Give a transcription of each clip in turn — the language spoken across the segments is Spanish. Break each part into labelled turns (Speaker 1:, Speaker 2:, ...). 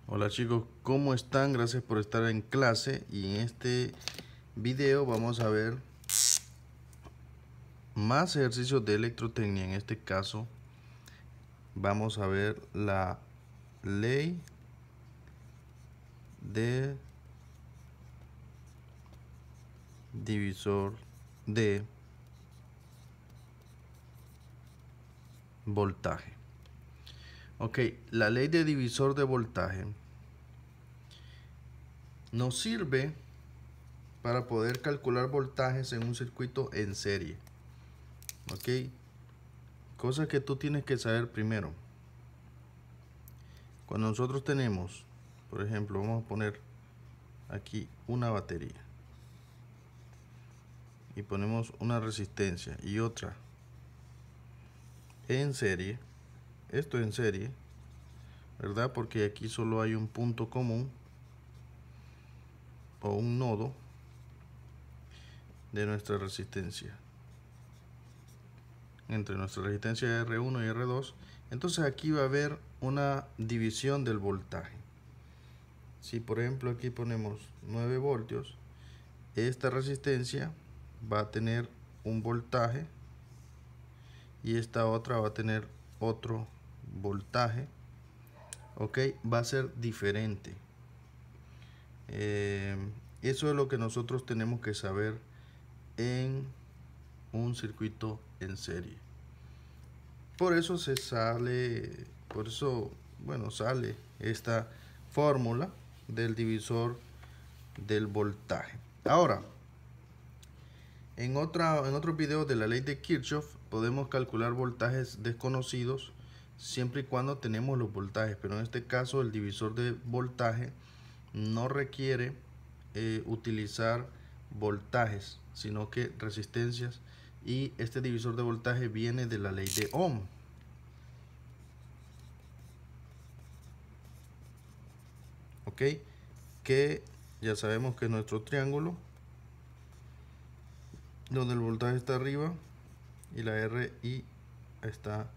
Speaker 1: Hola chicos, ¿cómo están? Gracias por estar en clase y en este video vamos a ver más ejercicios de electrotecnia. En este caso vamos a ver la ley de divisor de voltaje. Ok, la ley de divisor de voltaje nos sirve para poder calcular voltajes en un circuito en serie. Ok, cosas que tú tienes que saber primero. Cuando nosotros tenemos, por ejemplo, vamos a poner aquí una batería y ponemos una resistencia y otra en serie, esto en serie, ¿verdad? Porque aquí solo hay un punto común o un nodo de nuestra resistencia entre nuestra resistencia R1 y R2. Entonces aquí va a haber una división del voltaje. Si por ejemplo aquí ponemos 9 voltios, esta resistencia va a tener un voltaje y esta otra va a tener otro voltaje. Ok, va a ser diferente. Eso es lo que nosotros tenemos que saber en un circuito en serie. Por eso sale esta fórmula del divisor del voltaje. Ahora, en otros videos de la ley de Kirchhoff podemos calcular voltajes desconocidos siempre y cuando tenemos los voltajes, pero en este caso el divisor de voltaje no requiere utilizar voltajes, sino que resistencias, y este divisor de voltaje viene de la ley de Ohm. Ok, que ya sabemos que es nuestro triángulo donde el voltaje está arriba y la RI está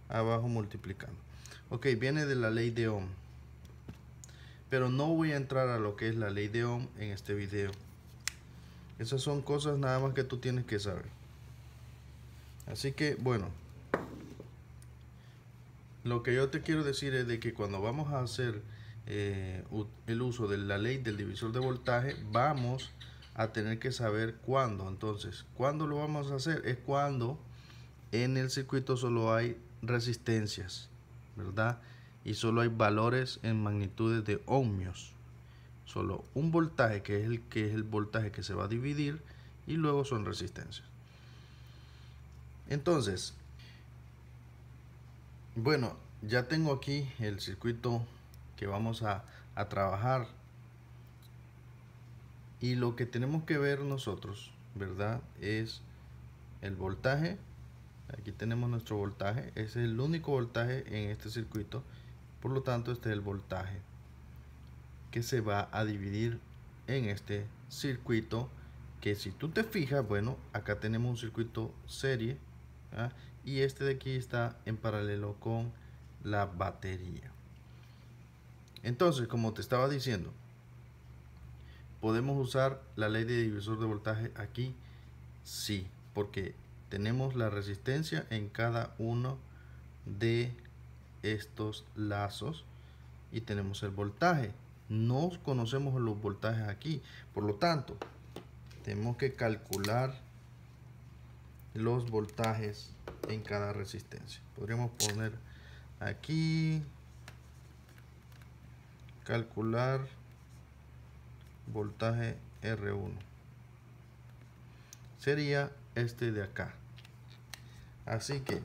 Speaker 1: abajo multiplicando. Ok, viene de la ley de Ohm, pero no voy a entrar a lo que es la ley de Ohm en este video. Esas son cosas nada más que tú tienes que saber. Así que bueno, lo que yo te quiero decir es de que cuando vamos a hacer el uso de la ley del divisor de voltaje, vamos a tener que saber cuándo. Entonces, ¿cuándo lo vamos a hacer? Es cuando en el circuito solo hay resistencias, ¿verdad? Y solo hay valores en magnitudes de ohmios. Solo un voltaje que es el voltaje que se va a dividir, y luego son resistencias. Entonces, bueno, ya tengo aquí el circuito que vamos a trabajar, y lo que tenemos que ver nosotros, ¿verdad? Es el voltaje. Aquí tenemos nuestro voltaje, ese es el único voltaje en este circuito, por lo tanto este es el voltaje que se va a dividir en este circuito, que si tú te fijas, bueno, acá tenemos un circuito serie, ¿ah? Y este de aquí está en paralelo con la batería. Entonces, como te estaba diciendo, ¿podemos usar la ley de divisor de voltaje aquí? Sí, porque tenemos la resistencia en cada uno de estos lazos y tenemos el voltaje. No conocemos los voltajes aquí, por lo tanto tenemos que calcular los voltajes en cada resistencia. Podríamos poner aquí calcular voltaje R1, sería este de acá. Así que,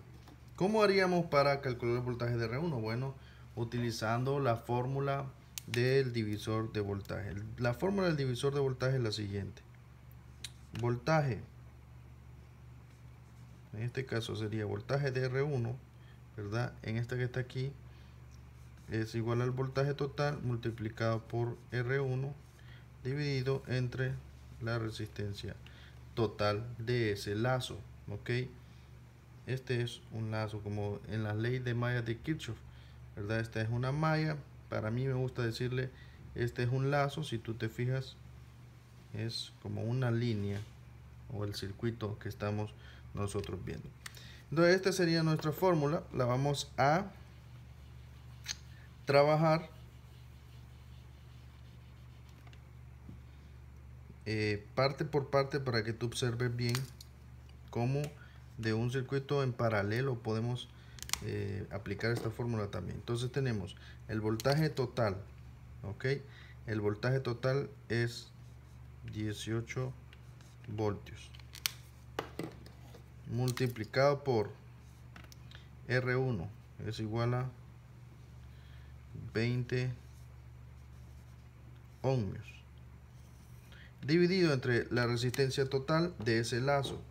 Speaker 1: ¿cómo haríamos para calcular el voltaje de R1? Bueno, utilizando la fórmula del divisor de voltaje. La fórmula del divisor de voltaje es la siguiente: voltaje, en este caso sería voltaje de R1, ¿verdad? En esta que está aquí es igual al voltaje total multiplicado por R1 dividido entre la resistencia total de ese lazo. Ok, este es un lazo como en la ley de mallas de Kirchhoff, ¿verdad? Esta es una malla para mí me gusta decirle, este es un lazo, si tú te fijas, es como una línea o el circuito que estamos nosotros viendo. Entonces esta sería nuestra fórmula, la vamos a trabajar parte por parte para que tú observes bien cómo de un circuito en paralelo podemos aplicar esta fórmula también. Entonces tenemos el voltaje total, ok, el voltaje total es 18 voltios multiplicado por R1 es igual a 20 ohmios dividido entre la resistencia total de ese lazo.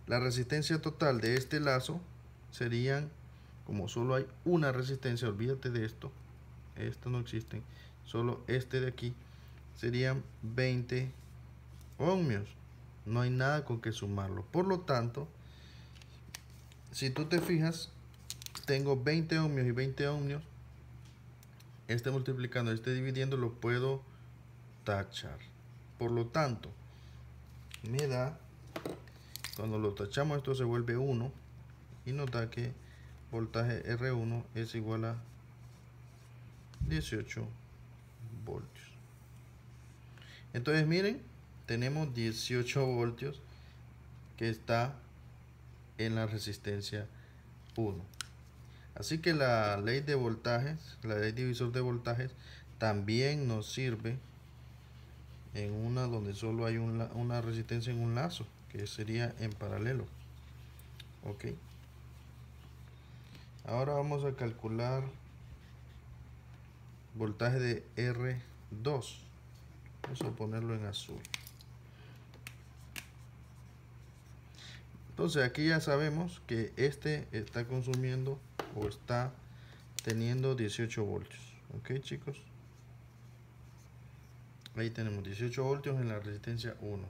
Speaker 1: La resistencia total de este lazo serían, como solo hay una resistencia, olvídate de esto no existen, solo este de aquí, serían 20 ohmios. No hay nada con que sumarlo. Por lo tanto, si tú te fijas, tengo 20 ohmios y 20 ohmios. Este multiplicando, este dividiendo, lo puedo tachar. Por lo tanto, me da, cuando lo tachamos, esto se vuelve 1 y nos da que voltaje R1 es igual a 18 voltios. Entonces miren, tenemos 18 voltios que está en la resistencia 1. Así que la ley de voltajes, la ley divisor de voltajes, también nos sirve en una donde solo hay una resistencia en un lazo, que sería en paralelo. Ok. Ahora vamos a calcular voltaje de R2. Vamos a ponerlo en azul. Entonces aquí ya sabemos que este está consumiendo o está teniendo 18 voltios. Ok, chicos. Ahí tenemos 18 voltios en la resistencia 1.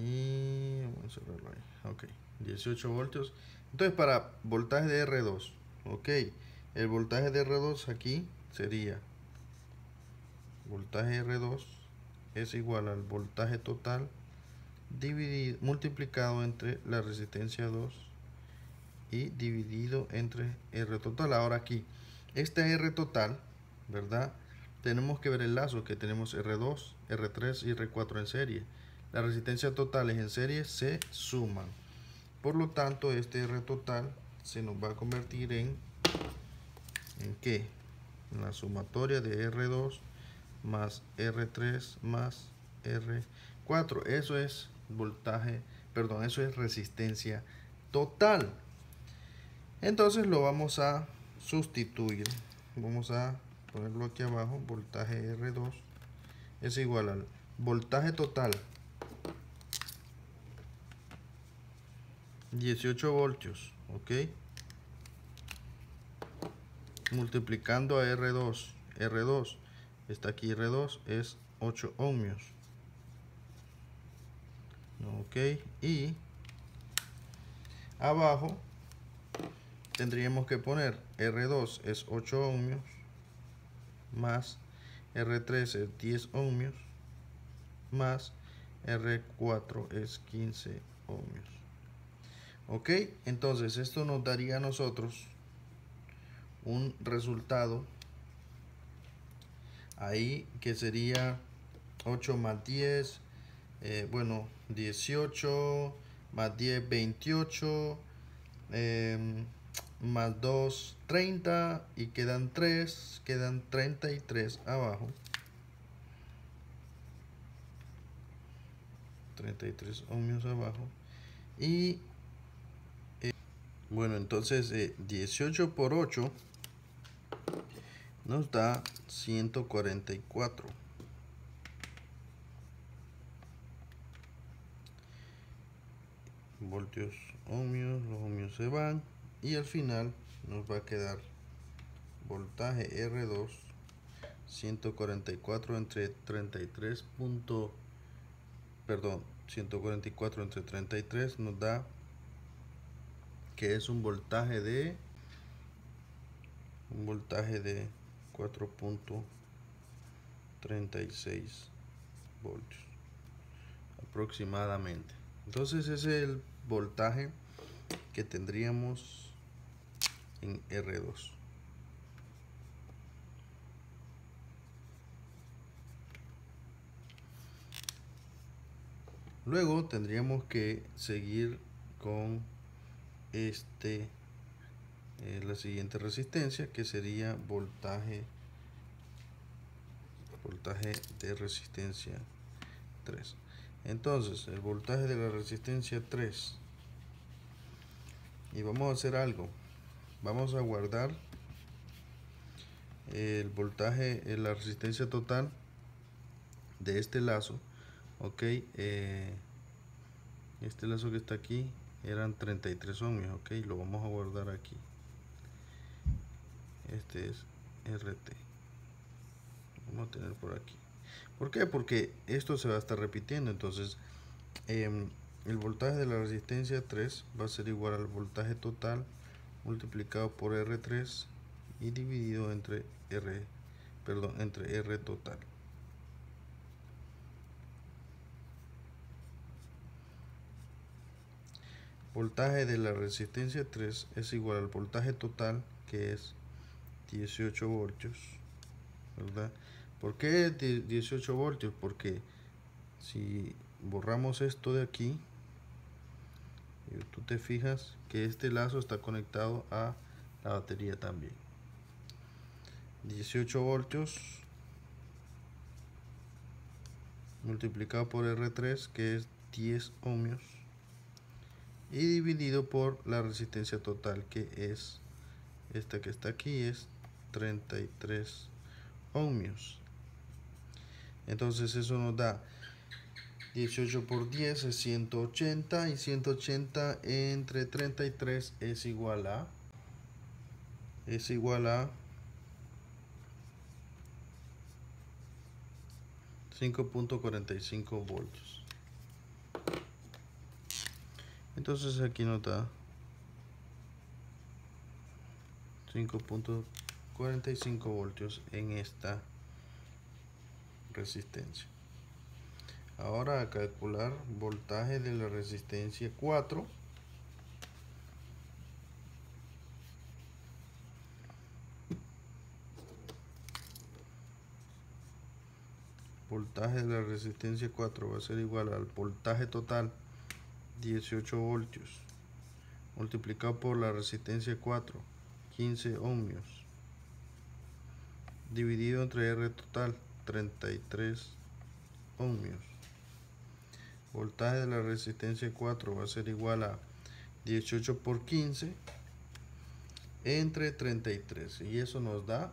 Speaker 1: Y vamos a cerrarlo ahí. Ok, 18 voltios. Entonces para voltaje de R2, ok, el voltaje de R2 aquí sería voltaje R2 es igual al voltaje total dividido, multiplicado entre la resistencia 2 y dividido entre R total. Ahora aquí, este R total, ¿verdad? Tenemos que ver el lazo que tenemos R2, R3 y R4 en serie. Las resistencias totales en serie se suman. Por lo tanto, este R total se nos va a convertir ¿en qué? En la sumatoria de R2 más R3 más R4. Eso es voltaje, perdón, eso es resistencia total. Entonces lo vamos a sustituir. Vamos a ponerlo aquí abajo. Voltaje R2 es igual al voltaje total 18 voltios, ok, multiplicando a R2. R2 está aquí, R2 es 8 ohmios, ok, y abajo tendríamos que poner R2 es 8 ohmios más R3 es 10 ohmios más R4 es 15 ohmios. Ok, entonces esto nos daría a nosotros un resultado ahí que sería 8 más 10, bueno, 18 más 10, 28, más 2, 30 y quedan 3, quedan 33 abajo. 33 ohmios abajo. Y bueno, entonces 18 por 8 nos da 144 voltios ohmios. Los ohmios se van y al final nos va a quedar voltaje R2 144 entre 33 perdón, 144 entre 33 nos da que es un voltaje de un voltaje de 4.36 voltios aproximadamente. Entonces ese es el voltaje que tendríamos en R2. Luego tendríamos que seguir con la siguiente resistencia, que sería voltaje de resistencia 3. Entonces el voltaje de la resistencia 3, y vamos a hacer algo, vamos a guardar el voltaje, la resistencia total de este lazo. Ok, este lazo que está aquí eran 33 ohmios. Ok, lo vamos a guardar aquí. Este es RT. Vamos a tener por aquí. ¿Por qué? Porque esto se va a estar repitiendo. Entonces el voltaje de la resistencia 3 va a ser igual al voltaje total multiplicado por R3 y dividido entre R total. Voltaje de la resistencia 3 es igual al voltaje total, que es 18 voltios, ¿verdad? ¿Por qué 18 voltios? Porque si borramos esto de aquí, tú te fijas que este lazo está conectado a la batería también. 18 voltios multiplicado por R3, que es 10 ohmios, y dividido por la resistencia total, que es esta que está aquí, es 33 ohmios. Entonces eso nos da 18 por 10 es 180, y 180 entre 33 es igual a 5.45 voltios. Entonces aquí nos da 5.45 voltios en esta resistencia. Ahora a calcular voltaje de la resistencia 4. Voltaje de la resistencia 4 va a ser igual al voltaje total 18 voltios multiplicado por la resistencia 4, 15 ohmios, dividido entre R total, 33 ohmios. Voltaje de la resistencia 4 va a ser igual a 18 por 15 entre 33, y eso nos da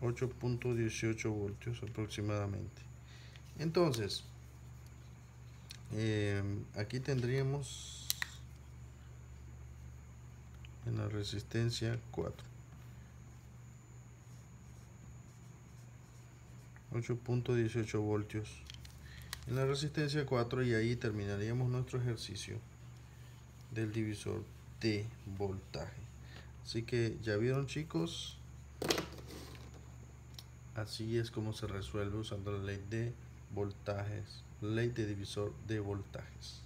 Speaker 1: 8.18 voltios aproximadamente. Entonces aquí tendríamos en la resistencia 4 8.18 voltios en la resistencia 4, y ahí terminaríamos nuestro ejercicio del divisor de voltaje. Así que ya vieron, chicos, así es como se resuelve usando la ley de voltajes, ley de divisor de voltajes.